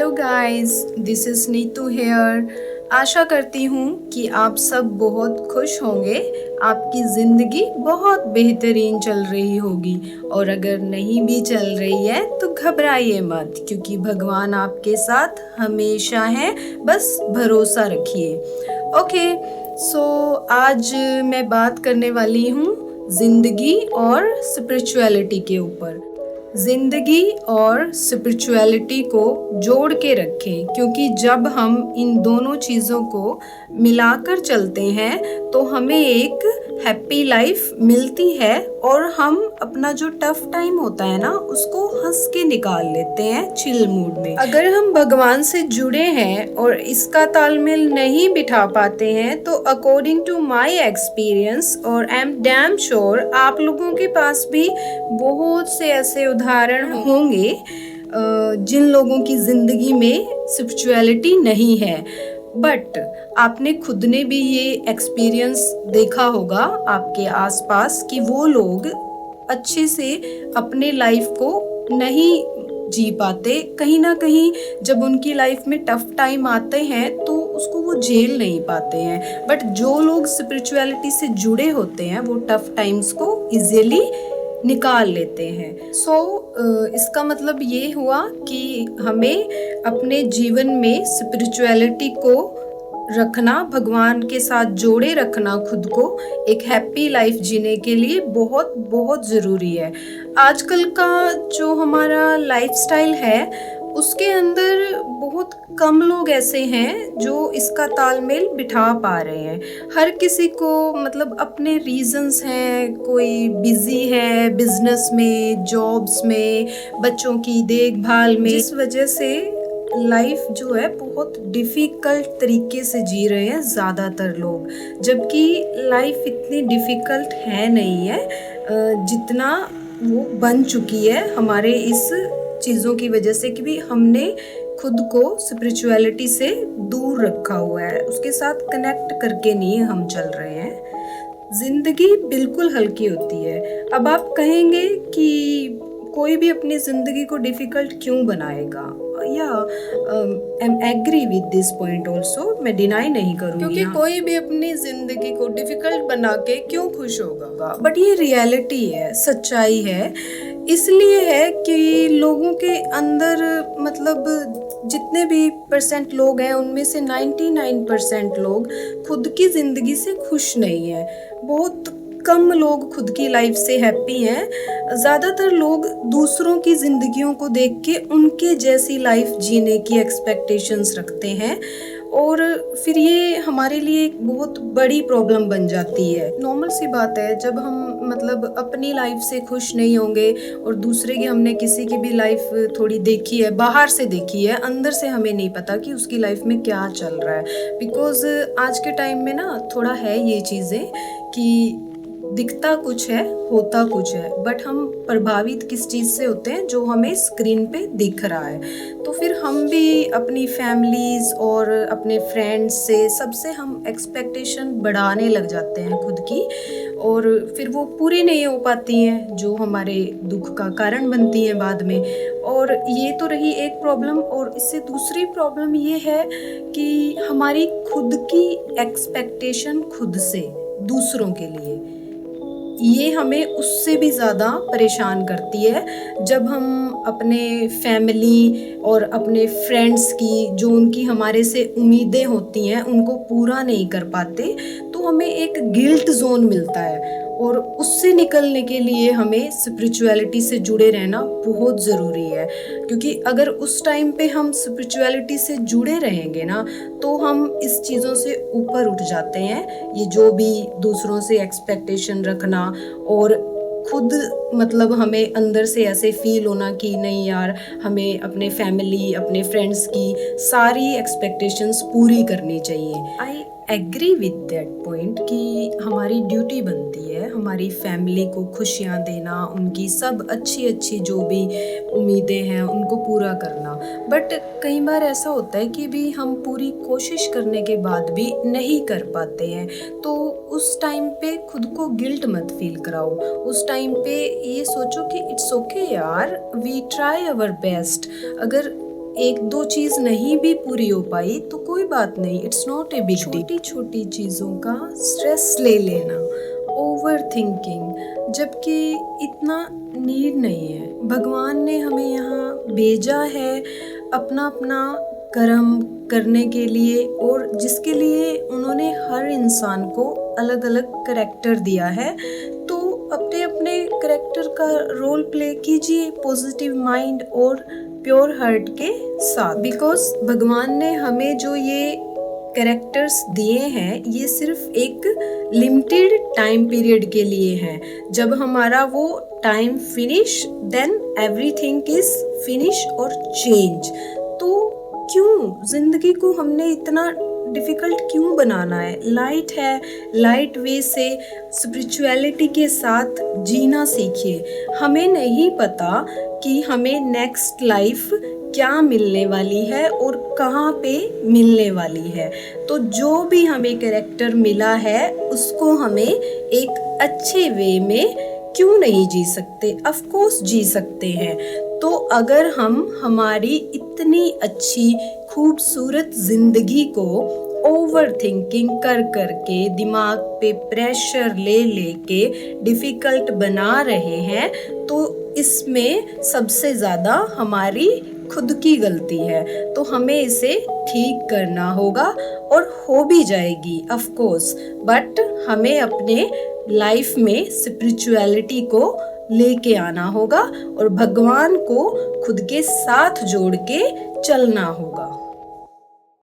Hello guys, this is Neetu here. आशा करती हूँ कि आप सब बहुत खुश होंगे, आपकी ज़िंदगी बहुत बेहतरीन चल रही होगी। और अगर नहीं भी चल रही है तो घबराइए मत, क्योंकि भगवान आपके साथ हमेशा हैं, बस भरोसा रखिए। ओके, सो आज मैं बात करने वाली हूँ ज़िंदगी और स्पिरिचुअलिटी के ऊपर। ज़िंदगी और स्पिरिचुअलिटी को जोड़ के रखें, क्योंकि जब हम इन दोनों चीज़ों को मिलाकर चलते हैं तो हमें एक हैप्पी लाइफ मिलती है और हम अपना जो टफ टाइम होता है ना, उसको हंस के निकाल लेते हैं चिल मूड में। अगर हम भगवान से जुड़े हैं और इसका तालमेल नहीं बिठा पाते हैं तो अकॉर्डिंग टू माय एक्सपीरियंस और आई एम डैम श्योर आप लोगों के पास भी बहुत से ऐसे उदाहरण होंगे जिन लोगों की जिंदगी में स्पिरिचुअलिटी नहीं है, बट आपने खुद ने भी ये एक्सपीरियंस देखा होगा आपके आसपास कि वो लोग अच्छे से अपने लाइफ को नहीं जी पाते। कहीं ना कहीं जब उनकी लाइफ में टफ टाइम आते हैं तो उसको वो झेल नहीं पाते हैं, बट जो लोग स्पिरिचुअलिटी से जुड़े होते हैं वो टफ टाइम्स को इजीली निकाल लेते हैं। इसका मतलब ये हुआ कि हमें अपने जीवन में स्पिरिचुअलिटी को रखना, भगवान के साथ जोड़े रखना खुद को एक हैप्पी लाइफ जीने के लिए बहुत बहुत ज़रूरी है। आजकल का जो हमारा लाइफस्टाइल है उसके अंदर बहुत कम लोग ऐसे हैं जो इसका तालमेल बिठा पा रहे हैं। हर किसी को मतलब अपने रीजंस हैं, कोई बिजी है बिजनेस में, जॉब्स में, बच्चों की देखभाल में, जिस वजह से लाइफ जो है बहुत डिफ़िकल्ट तरीके से जी रहे हैं ज़्यादातर लोग, जबकि लाइफ इतनी डिफ़िकल्ट है नहीं है जितना वो बन चुकी है हमारे इस चीज़ों की वजह से कि भी हमने खुद को स्पिरिचुअलिटी से दूर रखा हुआ है, उसके साथ कनेक्ट करके नहीं हम चल रहे हैं। ज़िंदगी बिल्कुल हल्की होती है। अब आप कहेंगे कि कोई भी अपनी ज़िंदगी को डिफ़िकल्ट क्यों बनाएगा, या I am agree with this point also, मैं डिनाई नहीं करूँगी, क्योंकि कोई भी अपनी ज़िंदगी को डिफ़िकल्ट बना के क्यों खुश होगा। बट ये रियलिटी है, सच्चाई है। इसलिए है कि लोगों के अंदर मतलब जितने भी परसेंट लोग हैं उनमें से 99% लोग खुद की ज़िंदगी से खुश नहीं है। बहुत कम लोग खुद की लाइफ से हैप्पी हैं। ज़्यादातर लोग दूसरों की ज़िंदगियों को देख के उनके जैसी लाइफ जीने की एक्सपेक्टेशंस रखते हैं, और फिर ये हमारे लिए एक बहुत बड़ी प्रॉब्लम बन जाती है। नॉर्मल सी बात है, जब हम मतलब अपनी लाइफ से खुश नहीं होंगे और दूसरे की, हमने किसी की भी लाइफ थोड़ी देखी है, बाहर से देखी है, अंदर से हमें नहीं पता कि उसकी लाइफ में क्या चल रहा है। बिकॉज आज के टाइम में ना थोड़ा है ये चीज़ें कि दिखता कुछ है, होता कुछ है, बट हम प्रभावित किस चीज़ से होते हैं, जो हमें स्क्रीन पे दिख रहा है। तो फिर हम भी अपनी फैमिलीज़ और अपने फ्रेंड्स से, सबसे हम एक्सपेक्टेशन बढ़ाने लग जाते हैं खुद की, और फिर वो पूरी नहीं हो पाती हैं, जो हमारे दुख का कारण बनती हैं बाद में। और ये तो रही एक प्रॉब्लम, और इससे दूसरी प्रॉब्लम ये है कि हमारी खुद की एक्सपेक्टेशन खुद से दूसरों के लिए, ये हमें उससे भी ज़्यादा परेशान करती है। जब हम अपने फैमिली और अपने फ्रेंड्स की, जो उनकी हमारे से उम्मीदें होती हैं, उनको पूरा नहीं कर पाते तो हमें एक गिल्ट जोन मिलता है, और उससे निकलने के लिए हमें स्पिरिचुअलिटी से जुड़े रहना बहुत ज़रूरी है। क्योंकि अगर उस टाइम पे हम स्पिरिचुअलिटी से जुड़े रहेंगे ना, तो हम इस चीज़ों से ऊपर उठ जाते हैं। ये जो भी दूसरों से एक्सपेक्टेशन रखना, और खुद मतलब हमें अंदर से ऐसे फील होना कि नहीं यार, हमें अपने फैमिली, अपने फ्रेंड्स की सारी एक्सपेक्टेशंस पूरी करनी चाहिए। I agree with that point कि हमारी ड्यूटी बनती है हमारी फैमिली को खुशियाँ देना, उनकी सब अच्छी अच्छी जो भी उम्मीदें हैं उनको पूरा करना। बट कई बार ऐसा होता है कि भी हम पूरी कोशिश करने के बाद भी नहीं कर पाते हैं, तो उस टाइम पे खुद को गिल्ट मत फील कराओ। उस टाइम पे ये सोचो कि इट्स ओके यार, वी ट्राई आवर बेस्ट। अगर एक दो चीज़ नहीं भी पूरी हो पाई तो कोई बात नहीं, it's not a big deal. छोटी छोटी चीज़ों का स्ट्रेस ले लेना, ओवर थिंकिंग, जबकि इतना नीड नहीं है। भगवान ने हमें यहाँ भेजा है अपना अपना कर्म करने के लिए, और जिसके लिए उन्होंने हर इंसान को अलग अलग करैक्टर दिया है। तो अपने अपने करैक्टर का रोल प्ले कीजिए पॉजिटिव माइंड और प्योर हार्ट के साथ, बिकॉज भगवान ने हमें जो ये कैरेक्टर्स दिए हैं ये सिर्फ एक लिमिटेड टाइम पीरियड के लिए हैं। जब हमारा वो time finish, then everything is finish और चेंज। तो क्यों जिंदगी को हमने इतना डिफ़िकल्ट क्यों बनाना है? लाइट है, लाइट वे से स्पिरिचुअलिटी के साथ जीना सीखिए। हमें नहीं पता कि हमें नेक्स्ट लाइफ क्या मिलने वाली है और कहाँ पे मिलने वाली है। तो जो भी हमें कैरेक्टर मिला है उसको हमें एक अच्छे वे में क्यों नहीं जी सकते? ऑफ कोर्स जी सकते हैं। तो अगर हम हमारी इतनी अच्छी खूबसूरत जिंदगी को ओवर थिंकिंग कर करके, दिमाग पे प्रेशर ले लेके डिफ़िकल्ट बना रहे हैं, तो इसमें सबसे ज़्यादा हमारी खुद की गलती है। तो हमें इसे ठीक करना होगा और हो भी जाएगी ऑफ कोर्स, बट हमें अपने लाइफ में स्पिरिचुअलिटी को लेके आना होगा और भगवान को खुद के साथ जोड़ के चलना होगा।